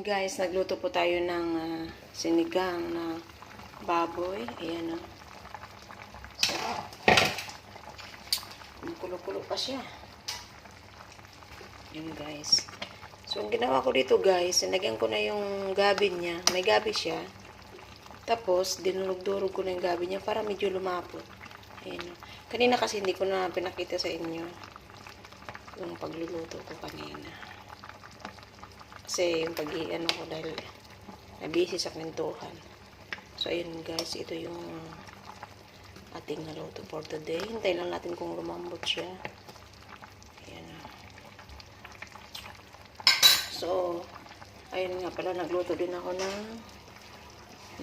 Guys, nagluto po tayo ng sinigang na baboy. Ayan o. So, kulo-kulo pa siya. Ayan guys. So, ang ginawa ko dito guys, sinagyan ko na yung gabi niya. May gabi siya. Tapos, dinurog-durog ko na yung gabi niya para medyo lumapot. Ayan o. Kanina kasi hindi ko na pinakita sa inyo yung pagluluto ko kanina. Kasi yung pag-iano ko dahil nabisi sa kwentuhan. So, ayun guys, ito yung ating naluto for today. Hintayin lang natin kung lumambot siya. Ayan. So, ayun nga pala, nagluto din ako ng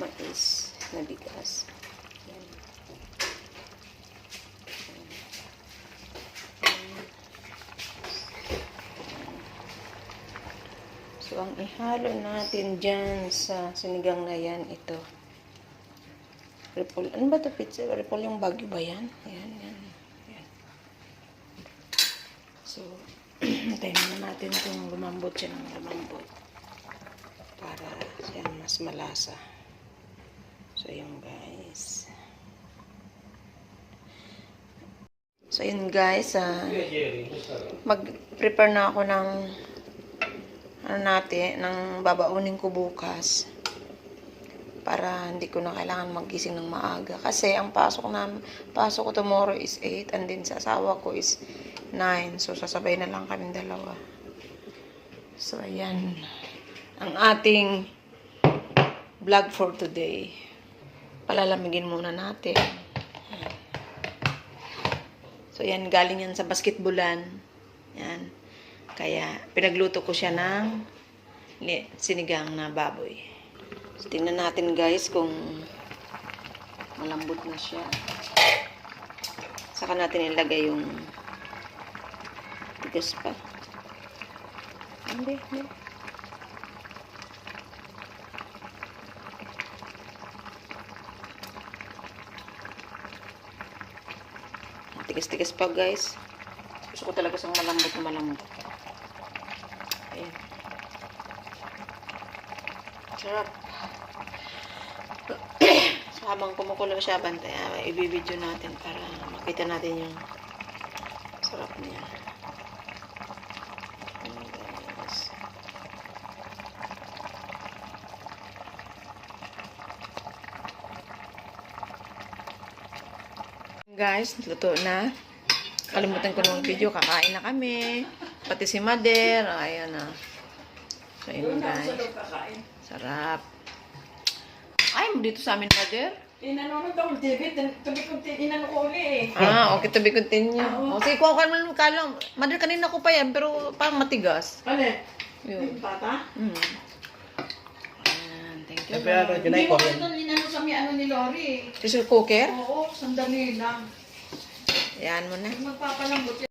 mais na bigas. Ayan. So, ang ihalo natin dyan sa sinigang na yan, ito. Repol. Ano ba ito, pizza? Repol yung bagyo ba yan? Ayan, yan. Ayan. So, tayo na natin itong lumambot siya ng lumambot. Para siya mas malasa. So, yun guys. So, yun guys. Mag-prepare na ako ng ng babaunin ko bukas para hindi ko na kailangan magising ng maaga kasi ang pasok ko tomorrow is 8 and then sa asawa ko is 9, so sasabay na lang kami dalawa. So ayan ang ating vlog for today. Palalamigin muna natin. So yan, galing yan sa basketballan. Yan. Kaya, pinagluto ko siya ng sinigang na baboy. So, tingnan natin guys kung malambot na siya. Saka natin ilagay yung tigas pa. Hindi. Tigas-tigas pa guys. Gusto ko talaga sang malambot na malambot. Ayan. Sarap. So, habang kumukulo siya, bantay, i-video natin para makita natin yung sarap niya. Guys, luto na. Kalimutan ko nung video, kakain na kami. Pati si Mother, ayan na. So, yun guys. Sarap. Ay, mo dito sa amin, Mother. Nanonood ako TV, tabi ko inano ko uli eh. Okay, to be continue. Sige, kuha ka naman kalong. Mother, kanina ko pa yan, pero parang matigas. Ano? Yun. Bata? Ayan, thank you. Hindi mo ito inano sa may ano ni Lori. Pressure cooker? Oo, sandali lang. Ayan mo na. Magpapalambot